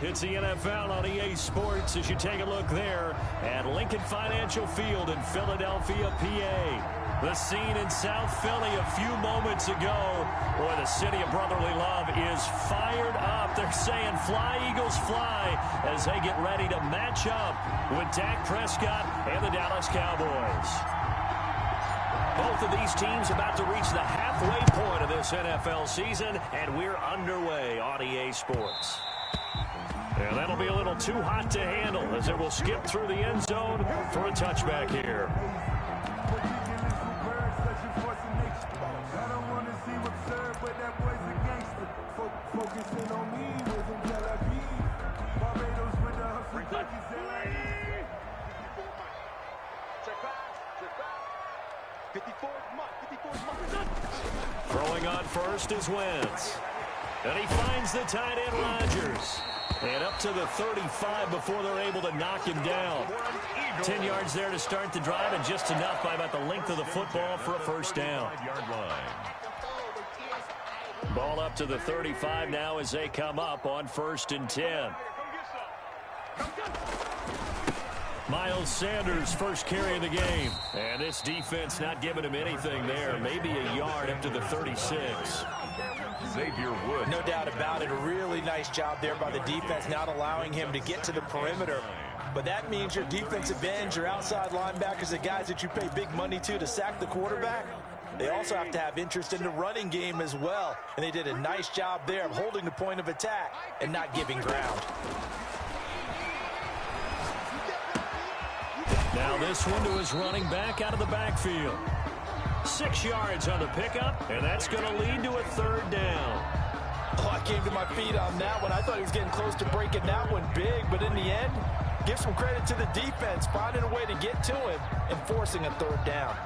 It's the NFL on EA Sports as you take a look there at Lincoln Financial Field in Philadelphia, PA. The scene in South Philly a few moments ago where the city of brotherly love is fired up. They're saying fly, Eagles, fly as they get ready to match up with Dak Prescott and the Dallas Cowboys. Both of these teams about to reach the halfway point of this NFL season, and we're underway on EA Sports. And that'll be a little too hot to handle as it will skip through the end zone for a touchback here. Throwing on first is Wentz. And he finds the tight end Rodgers. And up to the 35 before they're able to knock him down. 10 yards there to start the drive, and just enough by about the length of the football for a first down. Ball up to the 35 now as they come up on 1st and 10. Miles Sanders first carry of the game. And this defense not giving him anything there. Maybe a yard up to the 36. Xavier Woods. No doubt about it. A really nice job there by the defense, not allowing him to get to the perimeter. But that means your defensive ends, your outside linebackers, the guys that you pay big money to sack the quarterback, they also have to have interest in the running game as well. And they did a nice job there of holding the point of attack and not giving ground. Now this one to his running back out of the backfield. 6 yards on the pickup, and that's going to lead to a 3rd down. Oh, I came to my feet on that one. I thought he was getting close to breaking that one big, but in the end, give some credit to the defense, finding a way to get to him and forcing a 3rd down.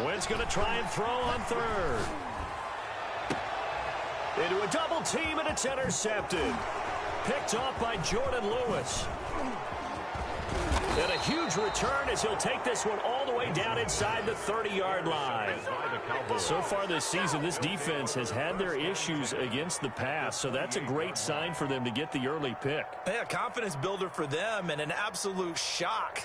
Wentz going to try and throw on 3rd. Into a double team, and it's intercepted. Picked off by Jordan Lewis. And a huge return as he'll take this one all the way down inside the 30-yard line. So far this season, this defense has had their issues against the pass, so that's a great sign for them to get the early pick. Yeah, confidence builder for them and an absolute shock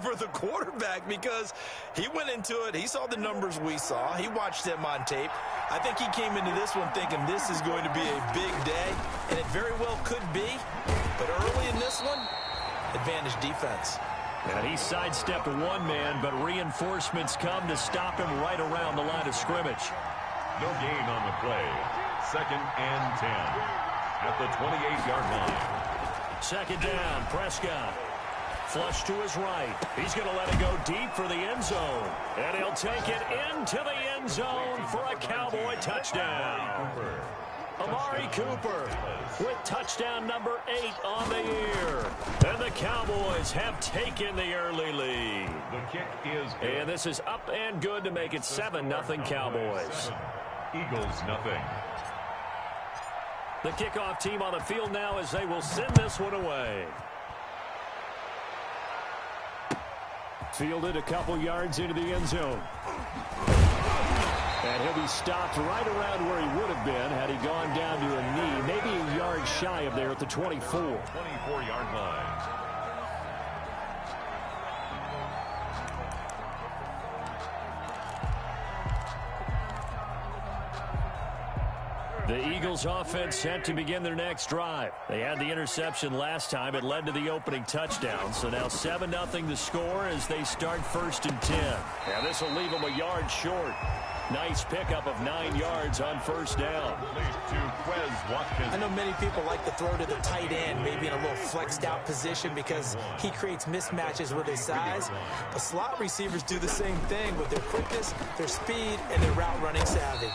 for the quarterback because he went into it. He saw the numbers we saw. He watched them on tape. I think he came into this one thinking this is going to be a big day, and it very well could be. But early in this one, advantage defense. And he sidestepped one man, but reinforcements come to stop him right around the line of scrimmage. No gain on the play. 2nd and 10 at the 28-yard line. 2nd down, Prescott. Flush to his right. He's going to let it go deep for the end zone. And he'll take it into the end zone for a Cowboy touchdown. Amari Cooper with touchdown number 8 on the year. And the Cowboys have taken the early lead. The kick is good. And this is up and good to make it 7-0 Cowboys. Eagles nothing. The kickoff team on the field now as they will send this one away. Fielded a couple yards into the end zone. And he'll be stopped right around where he would have been had he gone down to a knee, maybe a yard shy of there at the 24. 24-yard line. The Eagles offense set to begin their next drive. They had the interception last time. It led to the opening touchdown. So now 7-0 the score as they start 1st and 10. And this will leave them a yard short. Nice pickup of 9 yards on first down. I know many people like to throw to the tight end, maybe in a little flexed out position because he creates mismatches with his size. But slot receivers do the same thing with their quickness, their speed, and their route running savvy.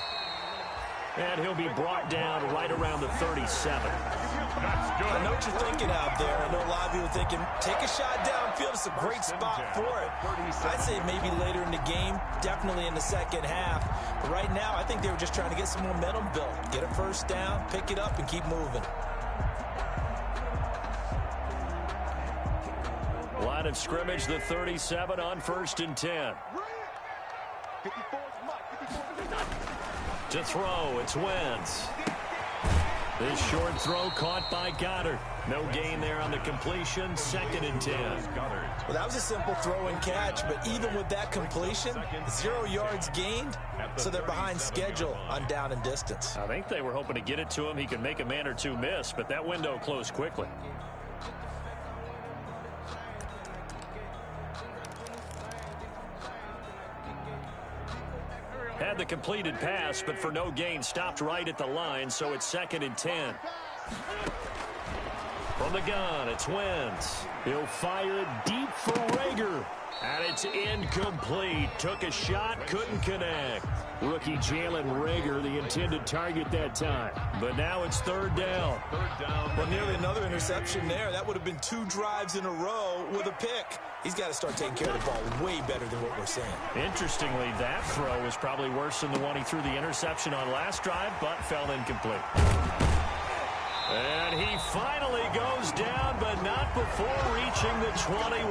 And he'll be brought down right around the 37. I know what you're thinking out there. I know a lot of you are thinking, take a shot downfield. It's a great spot for it. I'd say maybe later in the game, definitely in the second half. But right now, I think they were just trying to get some momentum built. Get a first down, pick it up, and keep moving. Line of scrimmage, the 37 on 1st and 10. To throw, it's Wentz. This short throw caught by Goddard. No gain there on the completion, 2nd and 10. Well, that was a simple throw and catch, but even with that completion, 0 yards gained, so they're behind schedule on down and distance. I think they were hoping to get it to him. He could make a man or two miss, but that window closed quickly. Had the completed pass, but for no gain, stopped right at the line, so it's 2nd and 10. From the gun, it's Wentz. He'll fire it deep for Reagor. And it's incomplete. Took a shot, couldn't connect. Rookie Jalen Reagor, the intended target that time. But now it's 3rd down. Well, nearly another interception there. That would have been 2 drives in a row with a pick. He's got to start taking care of the ball way better than what we're saying. Interestingly, that throw was probably worse than the one he threw the interception on last drive, but fell incomplete. And he finally goes down, but not before reaching the 21.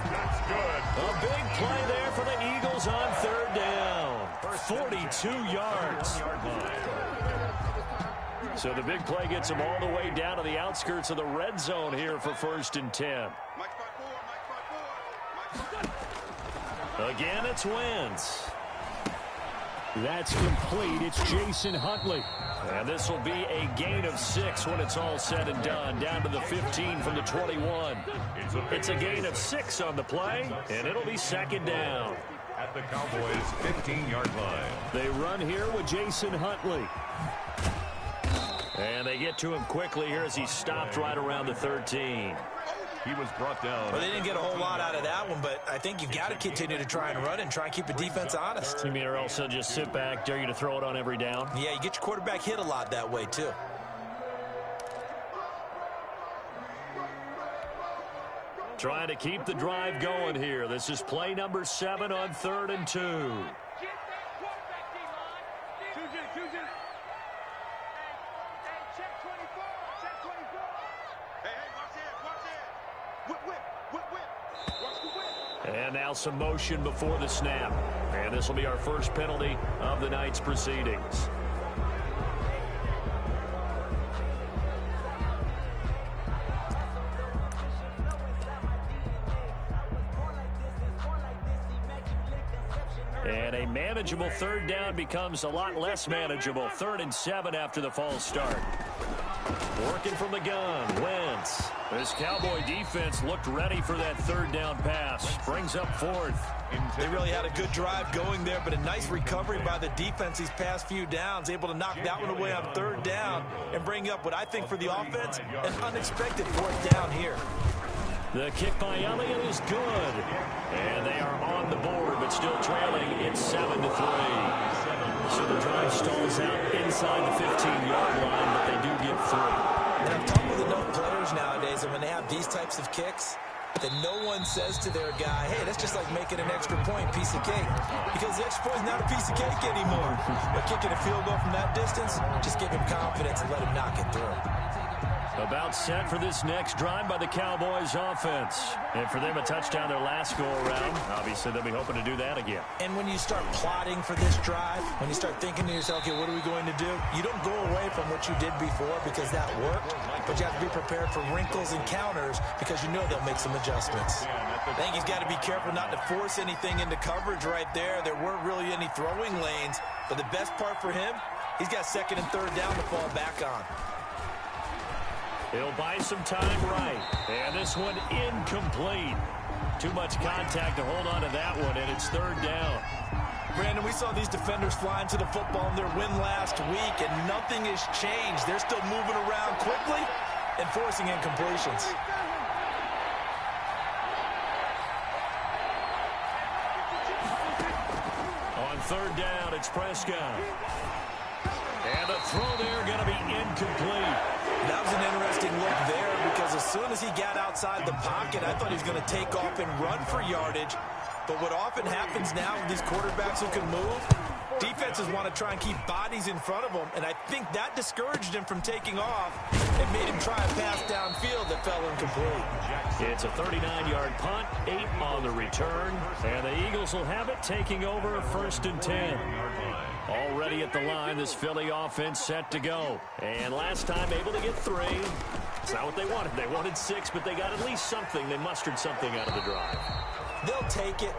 That's good. A big play there for the Eagles on 3rd down. 42 yards. So the big play gets him all the way down to the outskirts of the red zone here for 1st and 10. Again, it's Wentz. That's complete. It's Jason Huntley. And this will be a gain of 6 when it's all said and done. Down to the 15 from the 21. It's a gain of 6 on the play, and it'll be 2nd down. At the Cowboys' 15-yard line. They run here with Jason Huntley. And they get to him quickly here as he stopped right around the 13. He was brought down. Well, they didn't get a whole lot out of that one, but I think you've got to continue to try and run and try and keep the defense honest. You mean or else they'll just sit back, dare you to throw it on every down? Yeah, you get your quarterback hit a lot that way, too. Trying to keep the drive going here. This is play number 7 on 3rd and 2. And now some motion before the snap. And this will be our first penalty of the night's proceedings. And a manageable 3rd down becomes a lot less manageable. 3rd and 7 after the false start. Working from the gun, Wentz. This Cowboy defense looked ready for that 3rd down pass. Brings up 4th. They really had a good drive going there, but a nice recovery by the defense these past few downs. Able to knock that one away on 3rd down and bring up what I think for the offense, an unexpected 4th down here. The kick by Elliott is good. And they are on the board, but still trailing. It's 7-3. So the drive stalls out inside the 15-yard line, but they do get 3. And I've talked with enough players nowadays, and when they have these types of kicks, that no one says to their guy, hey, that's just like making an extra point, piece of cake. Because the extra point is not a piece of cake anymore. But kicking a field goal from that distance, just give him confidence and let him knock it through. About set for this next drive by the Cowboys offense. And for them, a touchdown their last go-around. Obviously, they'll be hoping to do that again. And when you start plotting for this drive, when you start thinking to yourself, okay, what are we going to do? You don't go away from what you did before because that worked, but you have to be prepared for wrinkles and counters because you know they'll make some adjustments. I think he's got to be careful not to force anything into coverage right there. There weren't really any throwing lanes, but the best part for him, he's got 2nd and 3rd down to fall back on. He'll buy some time right. And this one incomplete. Too much contact to hold on to that one, and it's 3rd down. Brandon, we saw these defenders flying to the football in their win last week, and nothing has changed. They're still moving around quickly and forcing incompletions. On third down, it's Prescott. And the throw there going to be incomplete. That was an interesting look there because as soon as he got outside the pocket, I thought he was going to take off and run for yardage. But what often happens now with these quarterbacks who can move, defenses want to try and keep bodies in front of them, and I think that discouraged him from taking off and made him try a pass downfield that fell incomplete. It's a 39-yard punt, 8 on the return, and the Eagles will have it taking over 1st and 10. Already at the line, this Philly offense set to go. And last time able to get 3. It's not what they wanted. They wanted 6, but they got at least something. They mustered something out of the drive. They'll take it.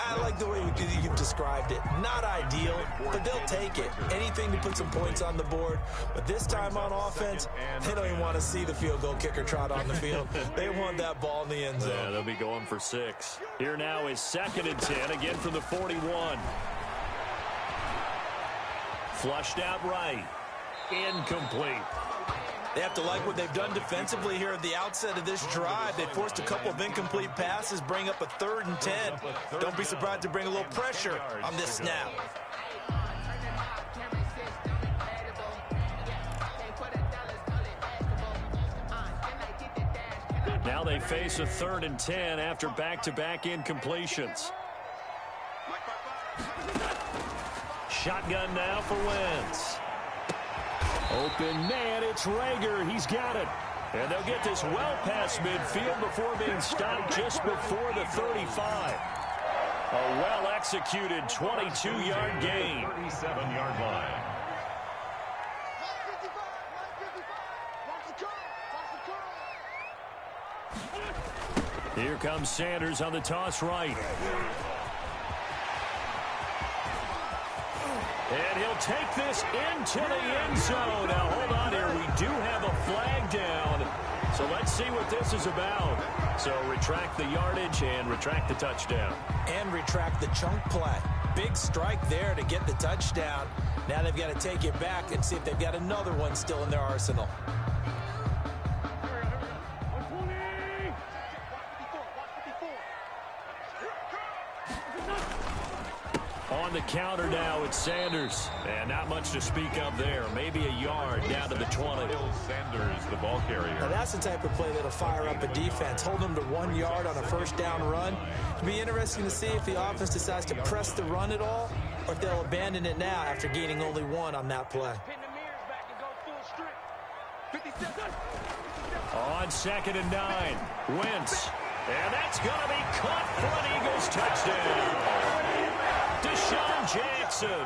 I like the way you've described it. Not ideal, but they'll take it. Anything to put some points on the board. But this time on offense, they don't even want to see the field goal kicker trot on the field. They want that ball in the end zone. Yeah, they'll be going for 6. Here now is 2nd and 10, again from the 41. Flushed out right. Incomplete. They have to like what they've done defensively here at the outset of this drive. They forced a couple of incomplete passes, bring up a 3rd and 10. Don't be surprised to bring a little pressure on this snap. Now they face a 3rd and 10 after back-to-back incompletions. Shotgun now for Wentz. Open man, it's Rager. He's got it. And they'll get this well past midfield before being stopped just before the 35. A well-executed 22-yard gain. 37-yard line. Here comes Sanders on the toss right. And he'll take this into the end zone. Now, hold on here. We do have a flag down. So let's see what this is about. So retract the yardage and retract the touchdown. And retract the chunk play. Big strike there to get the touchdown. Now they've got to take it back and see if they've got another one still in their arsenal. On the counter now, it's Sanders. And not much to speak of there. Maybe a yard down to the 20. Sanders, the ball carrier. Now that's the type of play that'll fire up a defense. Hold them to 1 yard on a 1st down run. It'll be interesting to see if the offense decides to press the run at all, or if they'll abandon it now after gaining only 1 on that play. On 2nd and 9, Wentz. And that's going to be caught for an Eagles touchdown. Deshaun Jackson,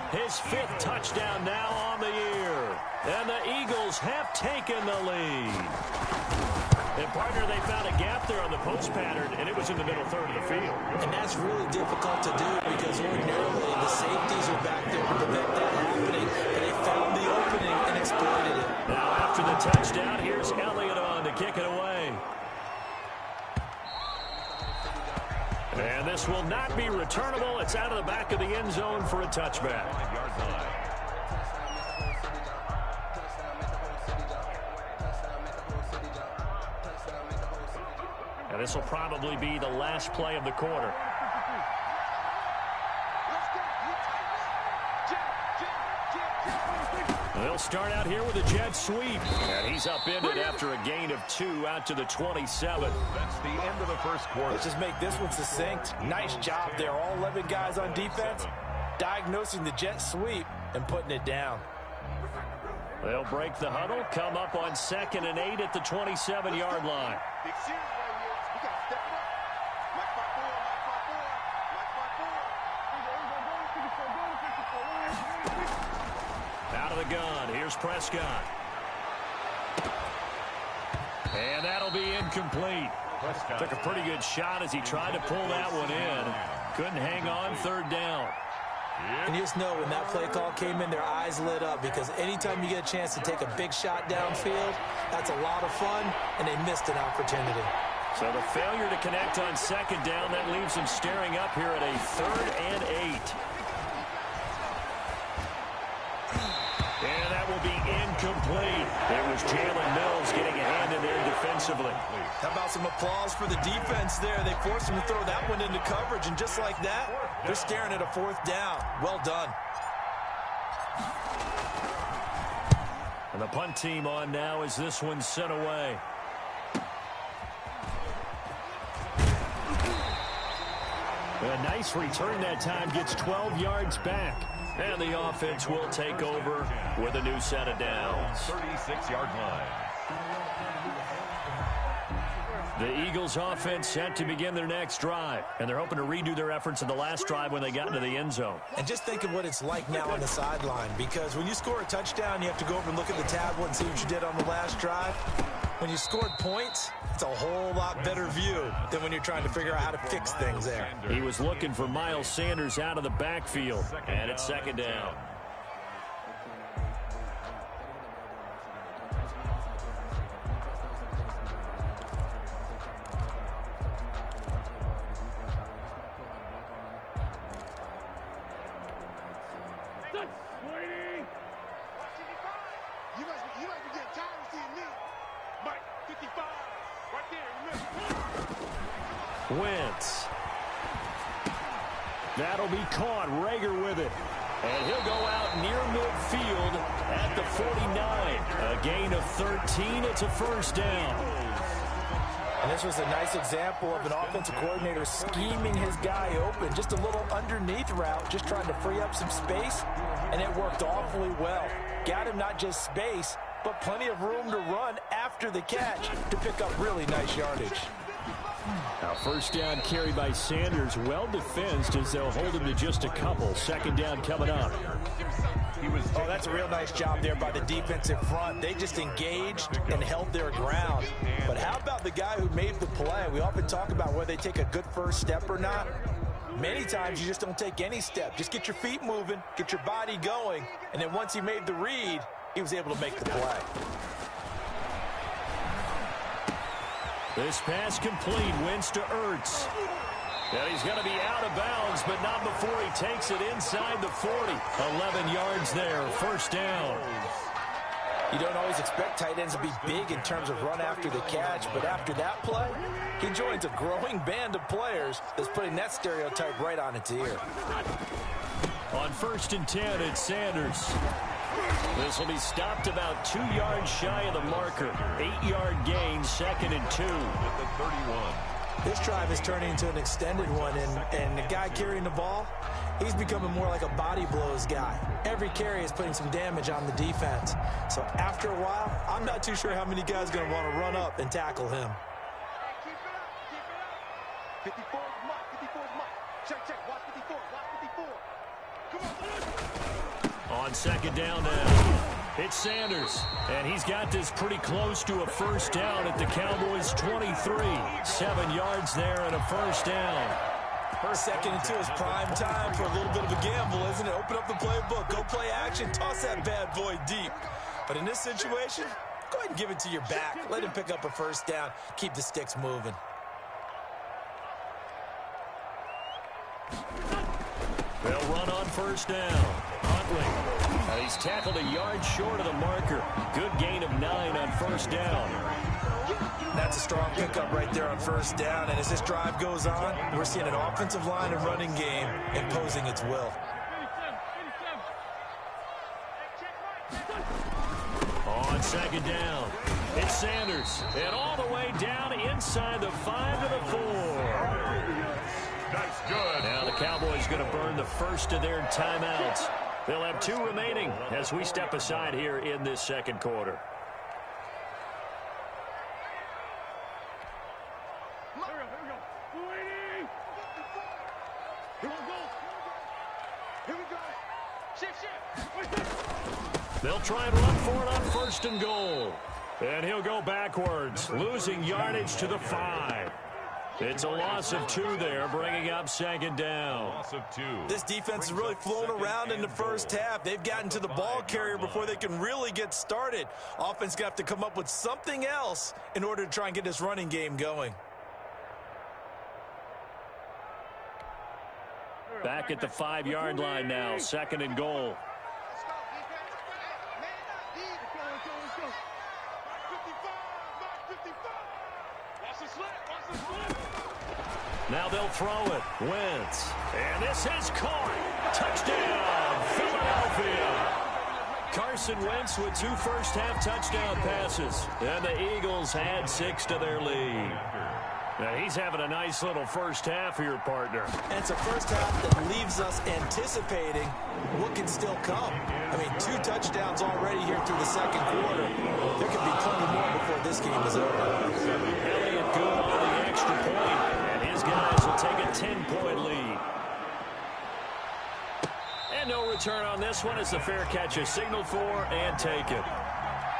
his 5th touchdown now on the year. And the Eagles have taken the lead. And, partner, they found a gap there on the post pattern, and it was in the middle 3rd of the field. And that's really difficult to do because ordinarily the safeties are back there to prevent that happening. And they found the opening and exploited it. Now, after the touchdown, here's Elliott on to kick it away. And this will not be returnable. It's out of the back of the end zone for a touchback. And this will probably be the last play of the quarter. They'll start out here with a jet sweep. And he's upended after a gain of 2 out to the 27. That's the end of the first quarter. Let's just make this one succinct. Nice job there. All 11 guys on defense diagnosing the jet sweep and putting it down. They'll break the huddle, come up on 2nd and 8 at the 27-yard line. Out of the gun, here's Prescott. And that'll be incomplete. Prescott took a pretty good shot as he tried to pull that one in. Couldn't hang on 3rd down. And you just know when that play call came in, their eyes lit up because anytime you get a chance to take a big shot downfield, that's a lot of fun, and they missed an opportunity. So the failure to connect on second down, that leaves him staring up here at a 3rd and 8. And that will be incomplete. It was Jalen Mills getting a hand in there defensively. How about some applause for the defense there? They forced him to throw that one into coverage, and just like that, they're staring at a 4th down. Well done. And the punt team on now as this one's sent away. A nice return that time, gets 12 yards back. And the offense will take over with a new set of downs. 36-yard line. The Eagles offense set to begin their next drive. And they're hoping to redo their efforts in the last drive when they got into the end zone. And just think of what it's like now on the sideline, because when you score a touchdown, you have to go over and look at the tablet and see what you did on the last drive. When you scored points, it's a whole lot better view than when you're trying to figure out how to fix things there. He was looking for Miles Sanders out of the backfield, and it's second down. Wentz. That'll be caught. Rager with it. And he'll go out near midfield at the 49. A gain of 13. It's a 1st down. And this was a nice example of an offensive coordinator scheming his guy open. Just a little underneath route, just trying to free up some space. And it worked awfully well. Got him not just space, but plenty of room to run after the catch to pick up really nice yardage. Now 1st down carry by Sanders, well defensed as they'll hold him to just a couple. 2nd down coming up. Oh, that's a real nice job there by the defensive front. They just engaged and held their ground. But how about the guy who made the play? We often talk about whether they take a good first step or not. Many times you just don't take any step. Just get your feet moving, get your body going, and then once he made the read, he was able to make the play. This pass complete. Wentz to Ertz. And he's going to be out of bounds, but not before he takes it inside the 40. 11 yards there. 1st down. You don't always expect tight ends to be big in terms of run after the catch, but after that play, he joins a growing band of players that's putting that stereotype right on its ear. On 1st and 10, it's Sanders. This will be stopped about 2 yards shy of the marker. 8-yard gain, 2nd and 2. At the 31. This drive is turning into an extended one, and the guy carrying the ball, he's becoming more like a body blows guy. Every carry is putting some damage on the defense. So after a while, I'm not too sure how many guys are going to want to run up and tackle him. 54 is Mike. 54 is Mike. Check. Watch 54. Watch 54. Come on. On 2nd down now, it's Sanders. And he's got this pretty close to a 1st down at the Cowboys' 23. 7 yards there and a 1st down. 2nd and 2 is prime time for a little bit of a gamble, isn't it? Open up the playbook. Go play action. Toss that bad boy deep. But in this situation, go ahead and give it to your back. Let him pick up a 1st down. Keep the sticks moving. They'll run on 1st down. Huntley. And he's tackled a yard short of the marker. Good gain of 9 on 1st down. That's a strong pickup right there on 1st down. And as this drive goes on, we're seeing an offensive line and running game imposing its will. On 2nd down, it's Sanders. And all the way down inside the 5 to the 4. That's good. Now the Cowboys going to burn the first of their timeouts. They'll have 2 remaining as we step aside here in this 2nd quarter. They'll try and run for it on 1st and goal. And he'll go backwards, losing yardage to the 5. It's a loss of 2 there, bringing up 2nd down. Loss of 2. This defense is really flown around in the first half. They've gotten to the ball carrier before they can really get started. Offense going to have to come up with something else in order to try and get this running game going. Back at the 5-yard line now, 2nd and goal. Let's go, defense. Man up, D. Let's go. Mark 55. Watch the slip. Now they'll throw it. Wentz. And this is caught. Touchdown, Philadelphia. Carson Wentz with 2 first-half touchdown passes. And the Eagles add 6 to their lead. Now he's having a nice little first half here, partner. And it's a first half that leaves us anticipating what can still come. I mean, 2 touchdowns already here through the second quarter. There could be plenty more before this game is over. Elliott good on the extra point, and his guys will take a 10-point lead. And no return on this one as the fair catch is signaled for and taken.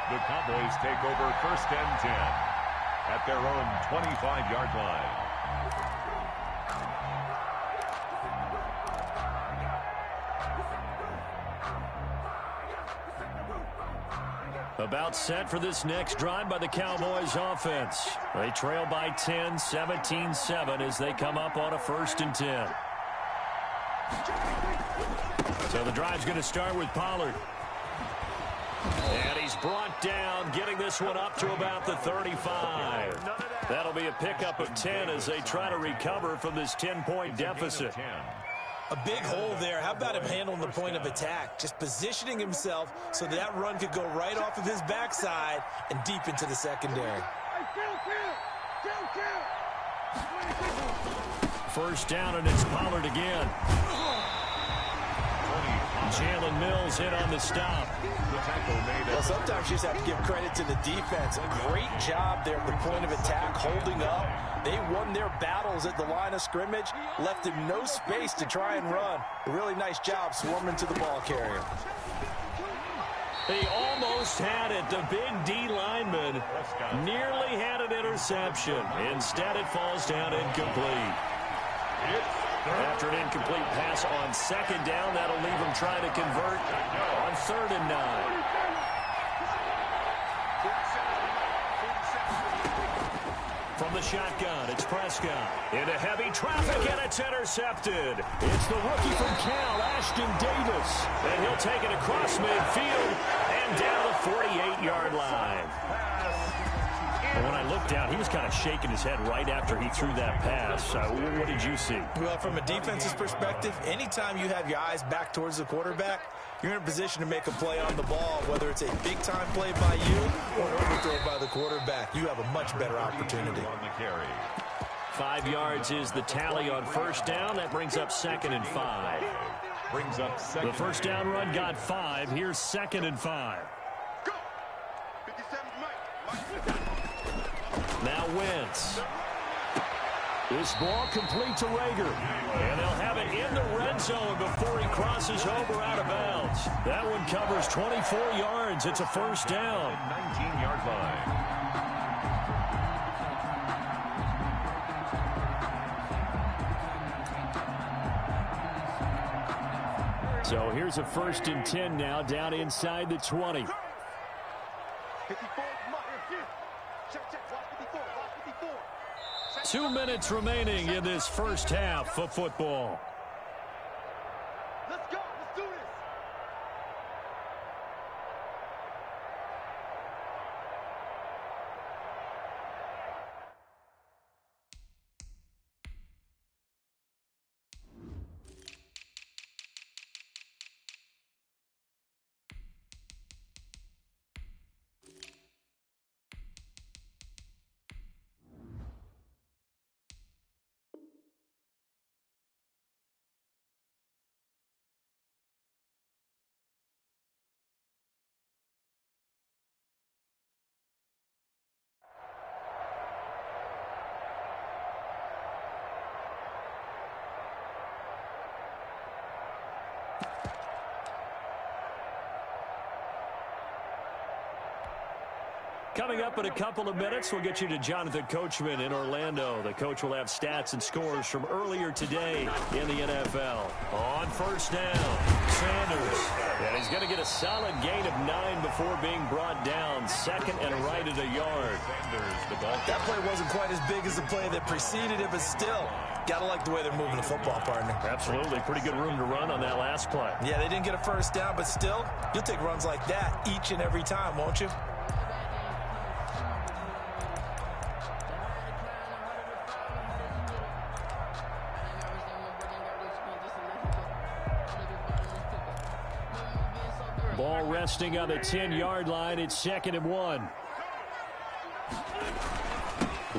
The Cowboys take over 1st and 10 at their own 25-yard line. About set for this next drive by the Cowboys offense. They trail by 10, 17-7 as they come up on a 1st and 10. So the drive's going to start with Pollard. And he's brought down, getting this one up to about the 35. That'll be a pickup of 10 as they try to recover from this 10-point deficit. A big hole there. How about him handling the point of attack? Just positioning himself so that run could go right off of his backside and deep into the secondary. First down, and it's Pollard again. Jalen Mills hit on the stop. Well, sometimes you just have to give credit to the defense. Great job there at the point of attack, holding up. They won their battles at the line of scrimmage, left him no space to try and run. A really nice job swarming to the ball carrier. They almost had it. The big D lineman nearly had an interception. Instead, it falls down incomplete. After an incomplete pass on 2nd down, that'll leave him trying to convert on 3rd and 9. From the shotgun, it's Prescott. Into heavy traffic, and it's intercepted. It's the rookie from Cal, Ashton Davis. And he'll take it across midfield and down the 48-yard line. And when I looked down, he was kind of shaking his head right after he threw that pass. What did you see? Well, from a defense's perspective, anytime you have your eyes back towards the quarterback, you're in a position to make a play on the ball, whether it's a big-time play by you or an overthrow by the quarterback. You have a much better opportunity. On the carry. 5 yards is the tally on 1st down. That brings up 2nd and 5. Brings up 2nd. The first down run got 5. Here's 2nd and 5. Go. 57 Mike. Now Wentz. This ball complete to Rager. And they'll have it in the red zone before he crosses over out of bounds. That one covers 24 yards. It's a first down. 19-yard line. So here's a 1st and 10 now down inside the 20. 54 Mike. Check. Watch 54. 2 minutes remaining in this first half of football. Let's go. Coming up in a couple of minutes, we'll get you to Jonathan Coachman in Orlando. The coach will have stats and scores from earlier today in the NFL. On first down, Sanders. And he's going to get a solid gain of 9 before being brought down. Second and right at a yard. That play wasn't quite as big as the play that preceded it, but still, got to like the way they're moving the football, partner. Absolutely. Pretty good room to run on that last play. Yeah, they didn't get a first down, but still, you'll take runs like that each and every time, won't you? Ball resting on the 10-yard line. It's 2nd and 1.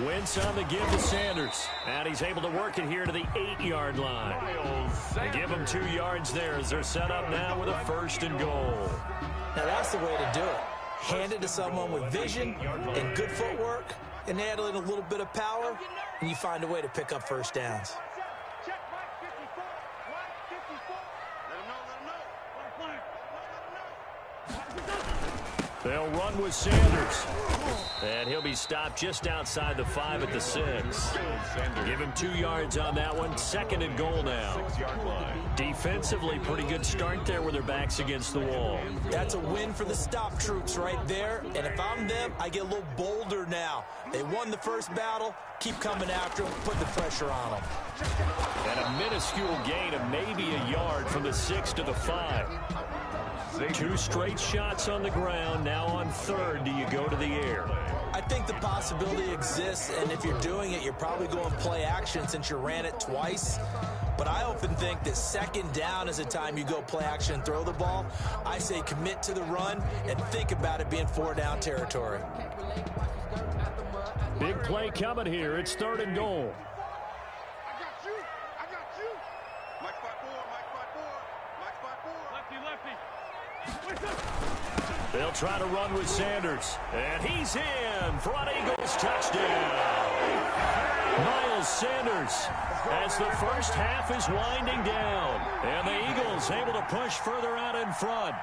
Wentz on the give to Sanders. And he's able to work it here to the 8-yard line. They give him 2 yards there as they're set up now with a 1st and goal. Now that's the way to do it. Hand it to someone with vision and good footwork and add in a little bit of power, and you find a way to pick up first downs. Check, Mike 54. Mike 54. Let him know. They'll run with Sanders. And he'll be stopped just outside the 5 at the 6. Give him 2 yards on that one. 2nd and goal now. Defensively, pretty good start there with their backs against the wall. That's a win for the stop troops right there. And if I'm them, I get a little bolder now. They won the first battle. Keep coming after them. Put the pressure on them. And a minuscule gain of maybe a yard from the 6 to the 5. 2 straight shots on the ground. Now on 3rd, do you go to the air? I think the possibility exists, and if you're doing it, you're probably going play action since you ran it twice. But I often think that 2nd down is the time you go play action and throw the ball. I say commit to the run and think about it being 4-down territory. Big play coming here. It's 3rd and goal. I got you. Mike 54. Mike 54. Lefty. They'll try to run with Sanders. And he's in. Front Eagles touchdown. Miles Sanders as the first half is winding down. And the Eagles able to push further out in front.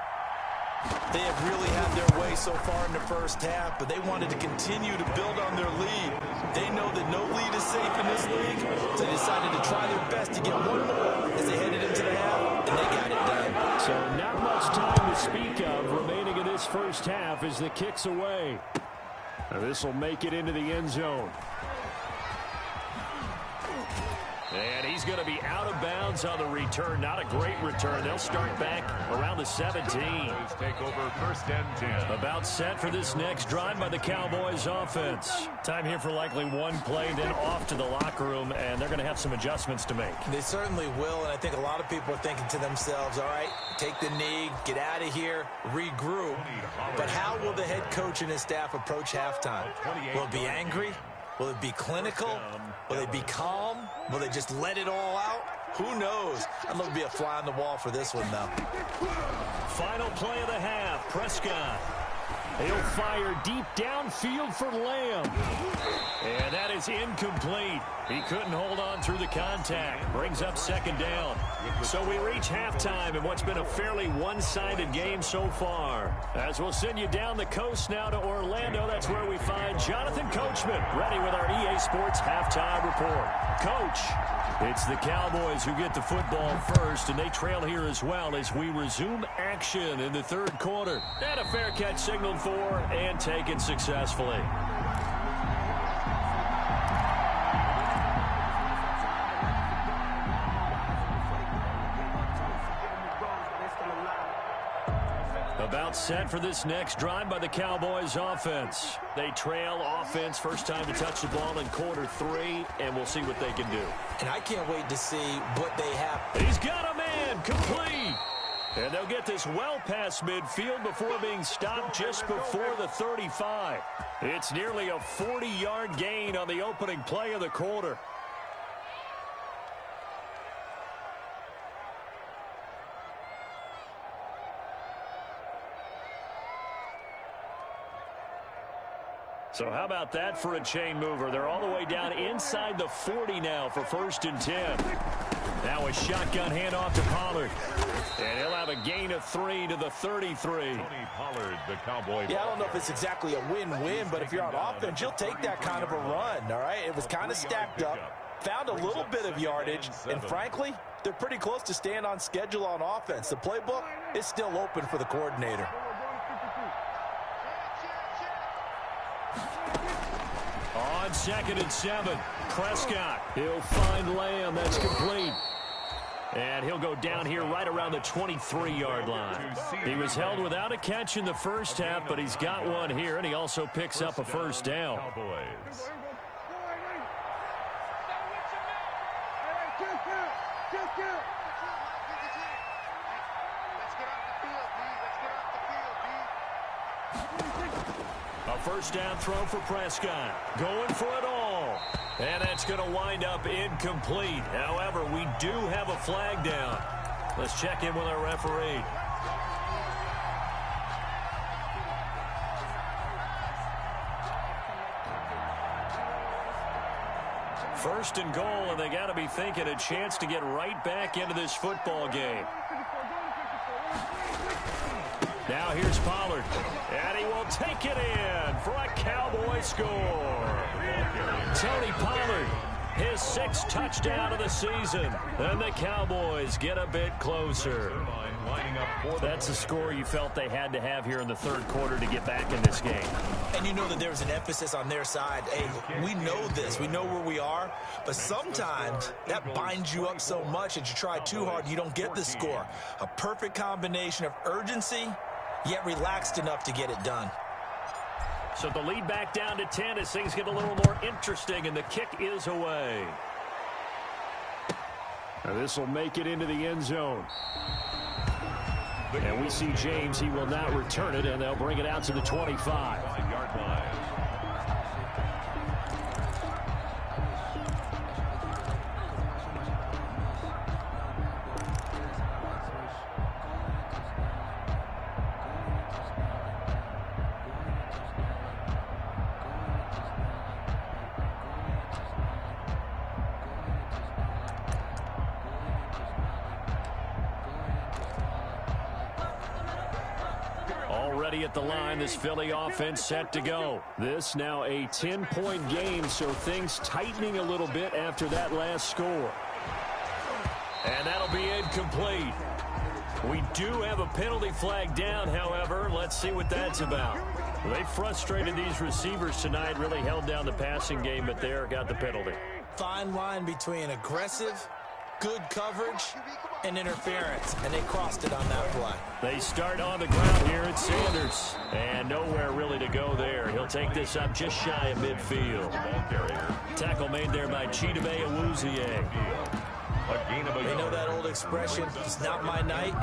They have really had their way so far in the first half, but they wanted to continue to build on their lead. They know that no lead is safe in this league, so they decided to try their best to get one more as they headed into the half, and they got it done. So not much time to speak of remaining in this first half as the kick's away. Now this will make it into the end zone. And he's going to be out of bounds on the return. Not a great return. They'll start back around the 17. Take over 1st and 10. About set for this next drive by the Cowboys offense. Time here for likely one play, then off to the locker room, and they're going to have some adjustments to make. They certainly will, and I think a lot of people are thinking to themselves, all right, take the knee, get out of here, regroup. But how will the head coach and his staff approach halftime? Will it be angry? Will it be clinical? Will they be calm? Will they just let it all out? Who knows? I'd love to be a fly on the wall for this one, though. Final play of the half. Prescott. He'll fire deep downfield for Lamb. And that is incomplete. He couldn't hold on through the contact. Brings up 2nd down. So we reach halftime in what's been a fairly one-sided game so far. As we'll send you down the coast now to Orlando, that's where we find Jonathan Coachman, ready with our EA Sports Halftime Report. Coach, it's the Cowboys who get the football first, and they trail here as well as we resume action in the 3rd quarter. And a fair catch signaled for and taken successfully. About set for this next drive by the Cowboys offense. They trail offense, first time to touch the ball in quarter 3, and we'll see what they can do. And I can't wait to see what they have. He's got a man, complete. And they'll get this well past midfield before being stopped just before the 35. It's nearly a 40-yard gain on the opening play of the quarter. So how about that for a chain mover? They're all the way down inside the 40 now for 1st and 10. Now a shotgun handoff to Pollard. And he'll have a gain of 3 to the 33. Tony Pollard, the Cowboy. Yeah, I don't know if it's exactly a win-win, but if you're on offense, you'll take that kind of a run, all right? It was kind of stacked up, found a little bit of yardage, and frankly, they're pretty close to staying on schedule on offense. The playbook is still open for the coordinator. On 2nd and 7, Prescott. He'll find Lamb. That's complete. And he'll go down here right around the 23-yard line. He was held without a catch in the first half, but he's got one here, and he also picks up a first down. Cowboys. A first down throw for Prescott. Going for it all. And that's going to wind up incomplete. However, we do have a flag down. Let's check in with our referee. First and goal, and they got to be thinking a chance to get right back into this football game. Now here's Pollard, and he will take it in for a Cowboy score. Tony Pollard, his 6th touchdown of the season, and the Cowboys get a bit closer. That's a score you felt they had to have here in the 3rd quarter to get back in this game. And you know that there was an emphasis on their side. Hey, we know this. We know where we are. But sometimes that binds you up so much that you try too hard, you don't get the score. A perfect combination of urgency, yet relaxed enough to get it done. So the lead back down to 10 as things get a little more interesting, and the kick is away. Now this will make it into the end zone. And we see James. He will not return it, and they'll bring it out to the 25. 5-yard line. Already at the line, this Philly offense set to go. This now a 10-point game, so things tightening a little bit after that last score. And that'll be incomplete. We do have a penalty flag down, however. Let's see what that's about. They frustrated these receivers tonight, really held down the passing game, but there got the penalty. Fine line between aggressive, good coverage, and interference, and they crossed it on that play. They start on the ground here at Sanders, and nowhere really to go there. He'll take this up just shy of midfield. Tackle made there by Chidobe Awuzie. They know that old expression, it's not my night.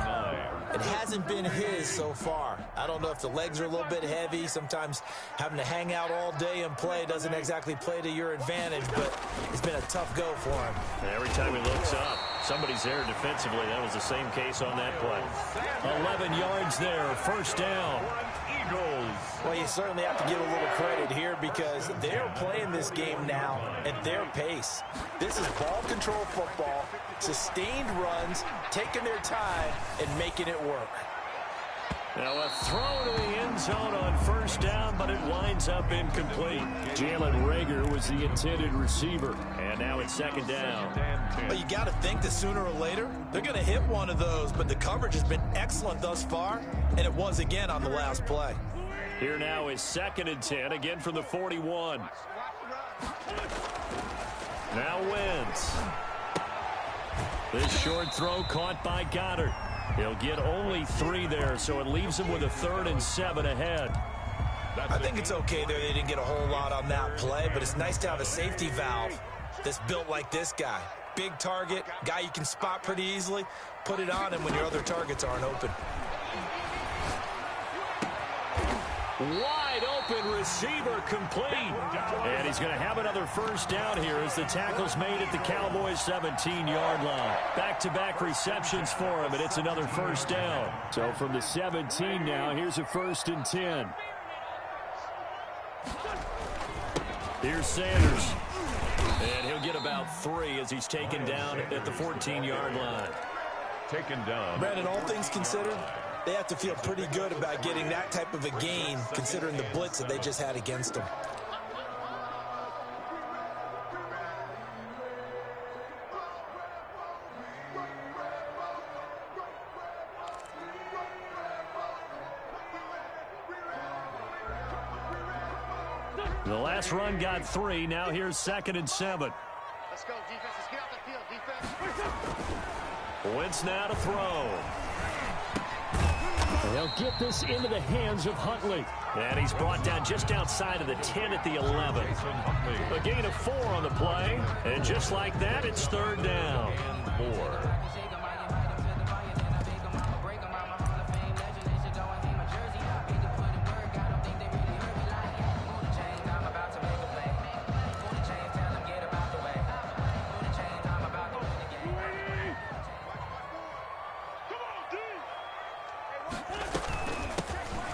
It hasn't been his so far. I don't know if the legs are a little bit heavy. Sometimes having to hang out all day and play doesn't exactly play to your advantage, but it's been a tough go for him. And every time he looks up, somebody's there defensively. That was the same case on that play. 11 yards there, first down. Well, you certainly have to give a little credit here because they're playing this game now at their pace. This is ball control football, sustained runs, taking their time, and making it work. Now a throw to the end zone on first down, but it winds up incomplete. Jalen Reagor was the intended receiver, and now it's second down. Well, you got to think that sooner or later they're going to hit one of those, but the coverage has been excellent thus far, and it was again on the last play. Here now is second and 10, again from the 41. Now Wentz. This short throw caught by Goddard. He'll get only 3 there, so it leaves him with a 3rd and 7 ahead. I think it's okay there. They didn't get a whole lot on that play, but it's nice to have a safety valve that's built like this guy. Big target, guy you can spot pretty easily. Put it on him when your other targets aren't open. Wide open receiver complete. And he's going to have another first down here as the tackle's made at the Cowboys' 17-yard line. Back-to-back receptions for him, and it's another first down. So from the 17 now, here's a 1st and 10. Here's Sanders. And he'll get about 3 as he's taken down at the 14-yard line. Taken down. Brandon, all things considered, they have to feel pretty good about getting that type of a gain considering the blitz that they just had against them. The last run got 3. Now here's 2nd and 7. Let's go, defense. Let's get out the field, defense. Wentz now to throw. They'll get this into the hands of Huntley. And he's brought down just outside of the 10 at the 11. A gain of 4 on the play. And just like that, it's 3rd down. And 4.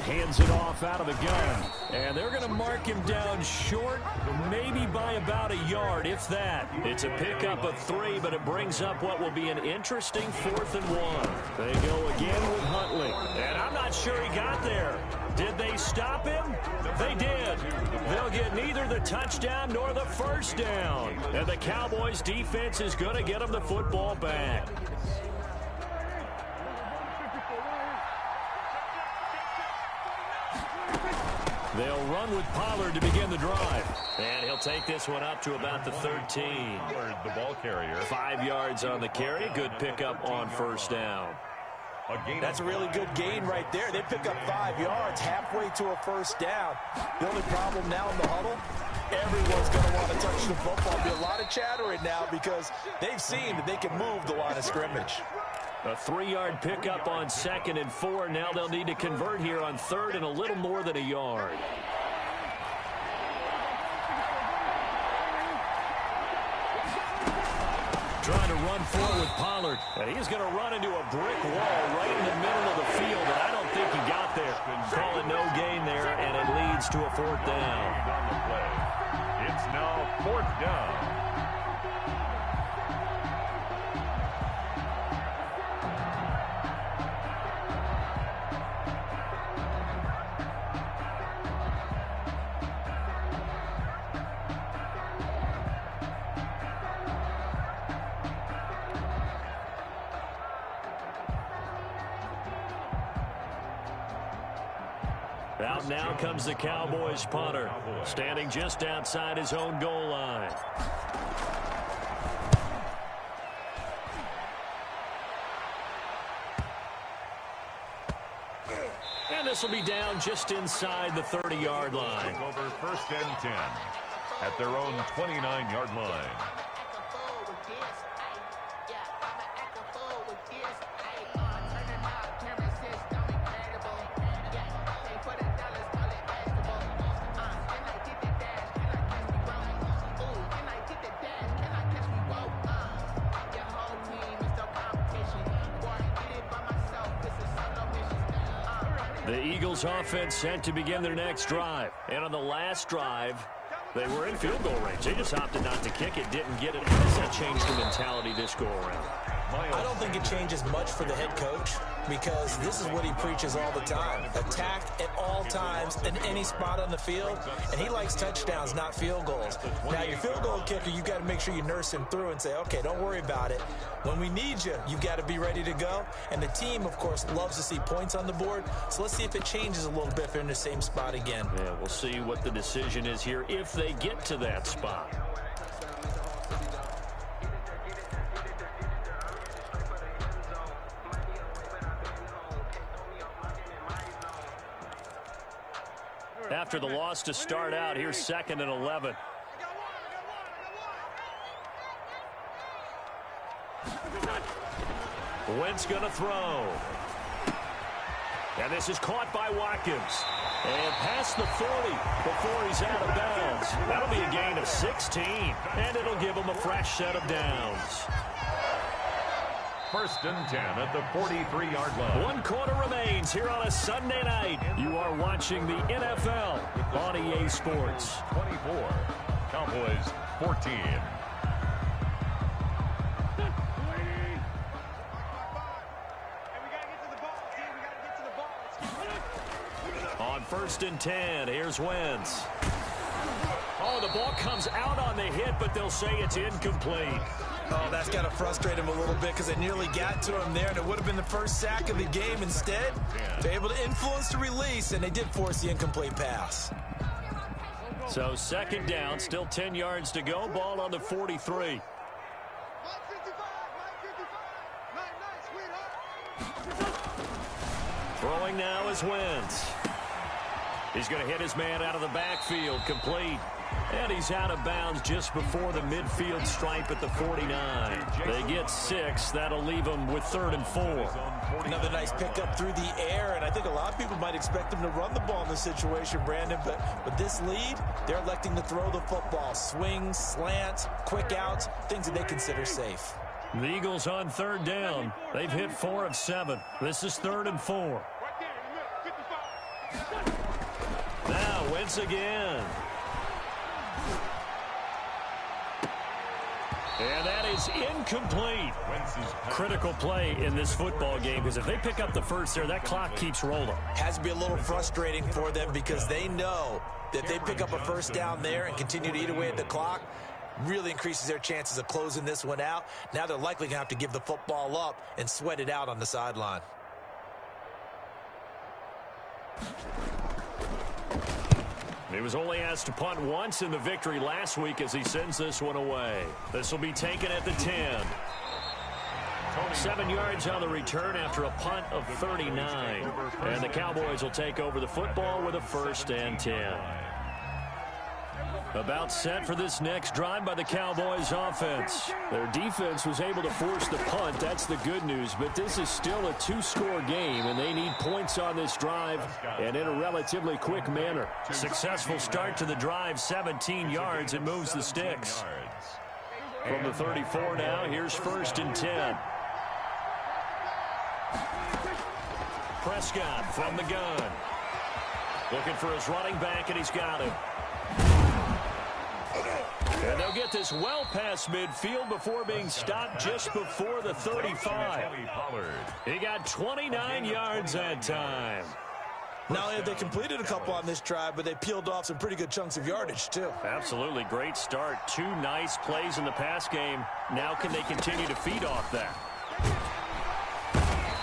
Hands it off out of the gun. And they're going to mark him down short, maybe by about a yard, if that. It's a pickup of 3, but it brings up what will be an interesting 4th and 1. They go again with Huntley. And I'm not sure he got there. Did they stop him? They did. They'll get neither the touchdown nor the 1st down. And the Cowboys defense is going to get them the football back. They'll run with Pollard to begin the drive. And he'll take this one up to about the 13. The ball carrier. 5 yards on the carry. Good pickup on 1st down. That's a really good gain right there. They pick up 5 yards halfway to a 1st down. The only problem now in the huddle, everyone's going to want to touch the football. There'll be a lot of chatter right now because they've seen that they can move the line of scrimmage. A 3-yard pickup on 2nd and 4. Now they'll need to convert here on 3rd and a little more than a yard. Trying to run forward with Pollard. And he's going to run into a brick wall right in the middle of the field. And I don't think he got there. Calling no gain there, and it leads to a 4th down. On the play. It's now 4th down. Out now comes the Cowboys punter, standing just outside his own goal line. And this will be down just inside the 30-yard line. Over 1st and 10 at their own 29-yard line. The Eagles offense set to begin their next drive. And on the last drive, they were in field goal range. They just opted not to kick it, didn't get it. How does that change the mentality this go around? I don't think it changes much for the head coach because this is what he preaches all the time. Attack at all times in any spot on the field, and he likes touchdowns, not field goals. Now, your field goal kicker, you've got to make sure you nurse him through and say, okay, don't worry about it. When we need you, you've got to be ready to go. And the team, of course, loves to see points on the board. So let's see if it changes a little bit if they're in the same spot again. Yeah, we'll see what the decision is here if they get to that spot. After the loss to start out, here's 2nd and 11. Wentz going to throw. And this is caught by Watkins. And past the 40 before he's out of bounds. That'll be a gain of 16. And it'll give him a fresh set of downs. 1st and 10 at the 43-yard line. 1 quarter remains here on a Sunday night. You are watching the NFL on EA Sports. 24. Cowboys 14. On 1st and 10, here's Wentz. Oh, the ball comes out on the hit, but they'll say it's incomplete. Oh, that's got to frustrate him a little bit because it nearly got to him there, and it would have been the first sack of the game. Instead, they're able to influence the release, and they did force the incomplete pass. So 2nd down, still 10 yards to go. Ball on the 43. Throwing now is Wentz. He's going to hit his man out of the backfield, complete. And he's out of bounds just before the midfield stripe at the 49. They get 6. That'll leave them with 3rd and 4. Another nice pickup through the air, and I think a lot of people might expect them to run the ball in this situation, Brandon, but with this lead, they're electing to throw the football. Swings, slants, quick outs, things that they consider safe. The Eagles on 3rd down. They've hit 4 of 7. This is 3rd and 4. Now Wentz again. And that is incomplete. Critical play in this football game, because if they pick up the first there, that clock keeps rolling. Has to be a little frustrating for them because they know that if they pick up a first down there and continue to eat away at the clock, really increases their chances of closing this one out. Now they're likely going to have to give the football up and sweat it out on the sideline. He was only asked to punt once in the victory last week as he sends this one away. This will be taken at the 10. 7 yards on the return after a punt of 39. And the Cowboys will take over the football with a 1st and 10. About set for this next drive by the Cowboys offense. Their defense was able to force the punt. That's the good news. But this is still a 2-score game, and they need points on this drive and in a relatively quick manner. Successful start to the drive, 17 yards, and moves the sticks. From the 34 now, here's 1st and 10. Prescott from the gun. Looking for his running back, and he's got him. And they'll get this well past midfield before being stopped just before the 35. He got 29 yards that time. Not only have they completed a couple on this drive, but they peeled off some pretty good chunks of yardage, too. Absolutely great start. 2 nice plays in the pass game. Now can they continue to feed off that?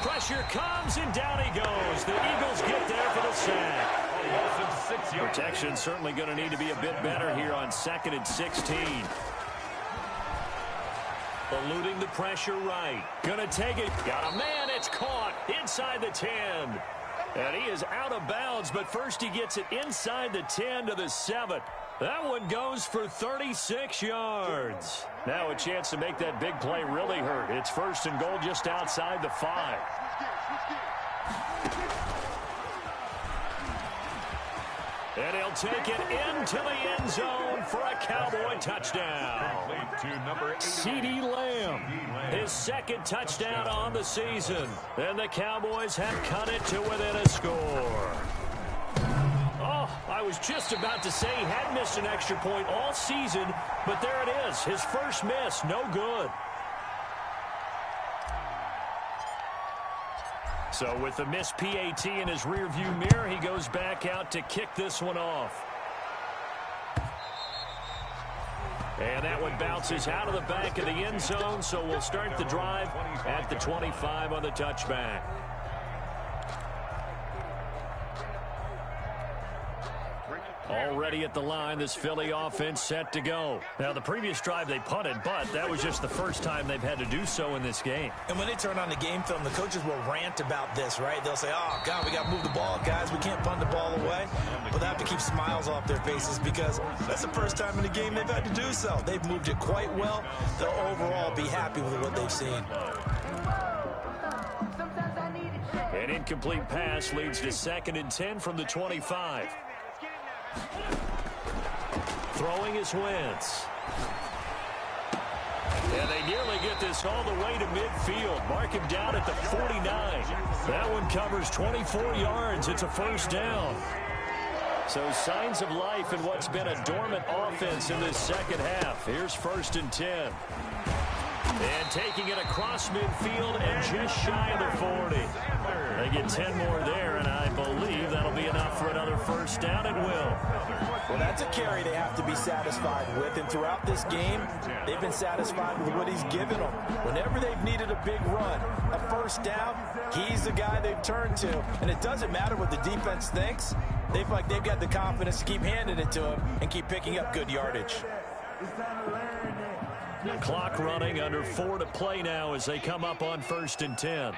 Pressure comes, and down he goes. The Eagles get there for the sack. Protection certainly going to need to be a bit better here on 2nd and 16. Eluding the pressure right. Going to take it. Got a man. It's caught inside the 10. And he is out of bounds, but first he gets it inside the 10 to the 7. That one goes for 36 yards. Now a chance to make that big play really hurt. It's 1st and goal just outside the 5. And he'll take it into the end zone for a Cowboy touchdown. CeeDee Lamb, his 2nd touchdown on the season. And the Cowboys have cut it to within a score. Oh, I was just about to say he had missed an extra point all season, but there it is. His first miss, no good. So with the missed PAT in his rearview mirror, he goes back out to kick this one off. And that one bounces out of the back of the end zone, so we'll start the drive at the 25 on the touchback. Already at the line, this Philly offense set to go. Now, the previous drive they punted, but that was just the first time they've had to do so in this game. And when they turn on the game film, the coaches will rant about this, right? They'll say, oh, God, we got to move the ball, guys. We can't punt the ball away. But they have to keep smiles off their faces because that's the first time in the game they've had to do so. They've moved it quite well. They'll overall be happy with what they've seen. An incomplete pass leads to 2nd and 10 from the 25. Throwing is Wentz. And they nearly get this all the way to midfield. Mark him down at the 49. That one covers 24 yards. It's a 1st down. So signs of life in what's been a dormant offense in this second half. Here's 1st and 10. And taking it across midfield and just shy of the 40. They get 10 more there, and I believe that'll be enough for another 1st down. It will. Well, that's a carry they have to be satisfied with. And throughout this game, they've been satisfied with what he's given them. Whenever they've needed a big run, a 1st down, he's the guy they've turned to. And it doesn't matter what the defense thinks. They feel like they've got the confidence to keep handing it to him and keep picking up good yardage. Clock running, under 4 to play now as they come up on 1st and 10.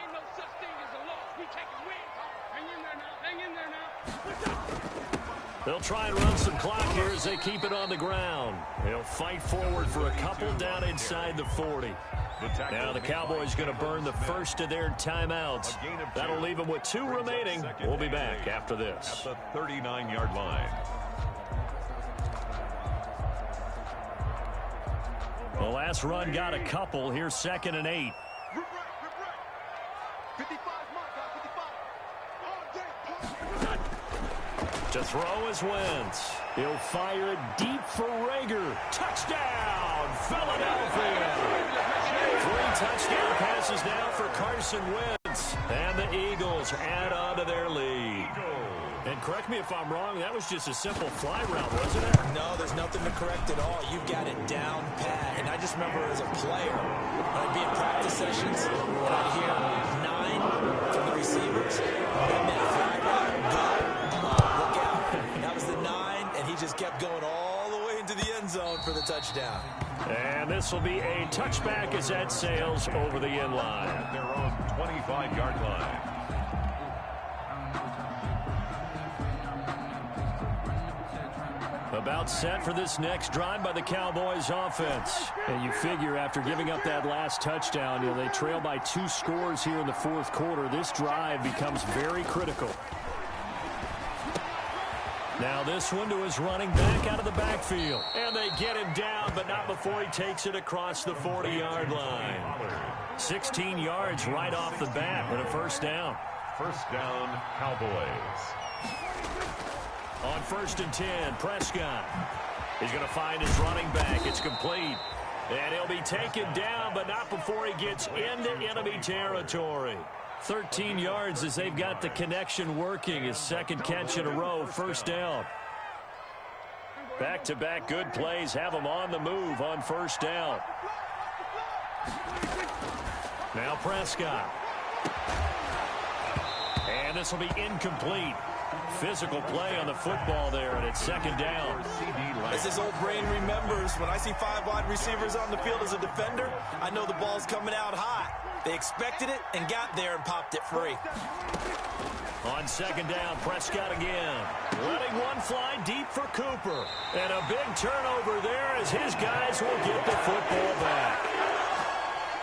They'll try and run some clock here as they keep it on the ground. They'll fight forward for a couple down inside the 40. Now the Cowboys going to burn the first of their timeouts. That'll leave them with 2 remaining. We'll be back after this. At the 39-yard line. The last run got a couple. Here's 2nd and 8. 55 To throw is Wentz. He'll fire it deep for Rager. Touchdown, Philadelphia. 3 touchdown passes now for Carson Wentz. And the Eagles add on to their lead. And correct me if I'm wrong, that was just a simple fly route, wasn't it? No, there's nothing to correct at all. You've got it down pat. And I just remember as a player, when I'd be in practice sessions, and I'd hear 9 from the receivers. And that fly route, go, look out. That was the 9, and he just kept going all the way into the end zone for the touchdown. And this will be a touchback as that sails over the end line. At their own 25-yard line. About set for this next drive by the Cowboys offense. And you figure after giving up that last touchdown, they trail by 2 scores here in the 4th quarter. This drive becomes very critical. Now this one to his running back out of the backfield. And they get him down, but not before he takes it across the 40-yard line. 16 yards right off the bat and a 1st down. 1st down, Cowboys. On 1st and 10, Prescott. He's going to find his running back. It's complete. And he'll be taken down, but not before he gets into enemy territory. 13 yards as they've got the connection working. His 2nd catch in a row, 1st down. Back-to-back good plays have him on the move on 1st down. Now Prescott. And this will be incomplete. Physical play on the football there, and it's 2nd down. As his old brain remembers, when I see 5 wide receivers on the field as a defender, I know the ball's coming out hot. They expected it and got there and popped it free. On 2nd down, Prescott again. Letting one fly deep for Cooper. And a big turnover there as his guys will get the football back.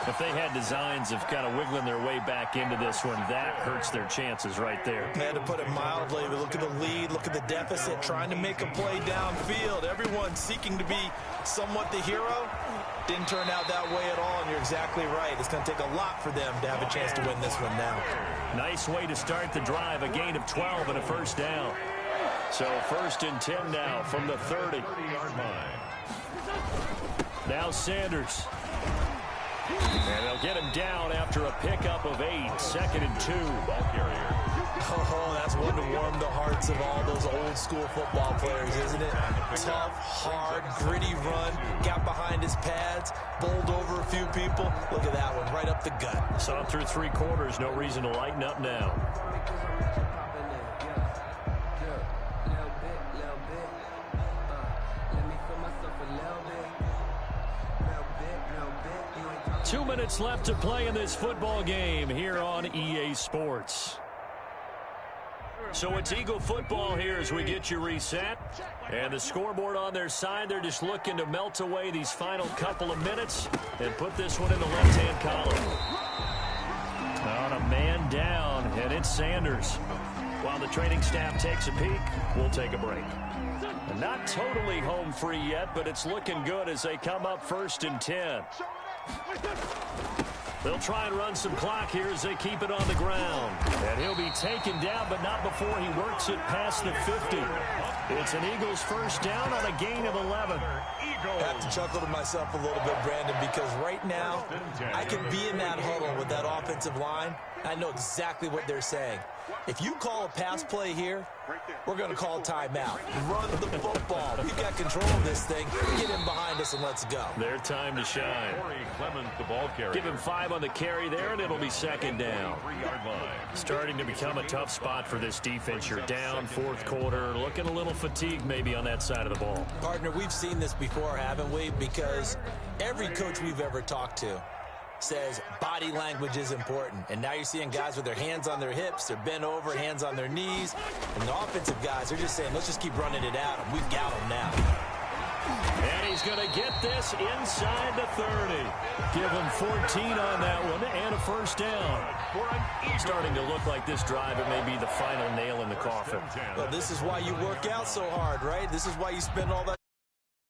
If they had designs of kind of wiggling their way back into this one, that hurts their chances right there. They had to put it mildly, but look at the lead, look at the deficit, trying to make a play downfield. Everyone seeking to be somewhat the hero. Didn't turn out that way at all, and you're exactly right. It's going to take a lot for them to have a chance to win this one now. Nice way to start the drive, a gain of 12 and a 1st down. So 1st and 10 now from the 30-yard line. Now Sanders. And they'll get him down after a pickup of 8. 2nd and 2. Ball carrier. Oh, that's one to warm the hearts of all those old school football players, isn't it? Tough, hard, gritty run. Got behind his pads, bowled over a few people. Look at that one, right up the gut. Saw through 3 quarters. No reason to lighten up now. Two minutes left to play in this football game here on EA Sports. So it's Eagle football here as we get you reset. And the scoreboard on their side, they're just looking to melt away these final couple of minutes and put this one in the left-hand column. On a man down, and it's Sanders. While the training staff takes a peek, we'll take a break. Not totally home free yet, but it's looking good as they come up 1st and 10. They'll try and run some clock here as they keep it on the ground. And he'll be taken down, but not before he works it past the 50. It's an Eagles first down on a gain of 11. I have to chuckle to myself a little bit, Brandon, because right now I could be in that huddle with that offensive line. I know exactly what they're saying. If you call a pass play here, we're going to call timeout. Run the football. We've got control of this thing. Get him behind us and let's go. Their time to shine. The ball carrier. Give him 5 on the carry there, and it'll be second down. 3-yard line. Starting to become a tough spot for this defense. You're down fourth quarter, looking a little fatigued maybe on that side of the ball. Partner, we've seen this before, haven't we? Because every coach we've ever talked to says body language is important. And now you're seeing guys with their hands on their hips, they're bent over, hands on their knees. And the offensive guys, they're just saying, let's just keep running it out. And we've got them now. And he's going to get this inside the 30. Give him 14 on that one and a first down. Starting to look like this drive, it may be the final nail in the coffin. Well, this is why you work out so hard, right? This is why you spend all that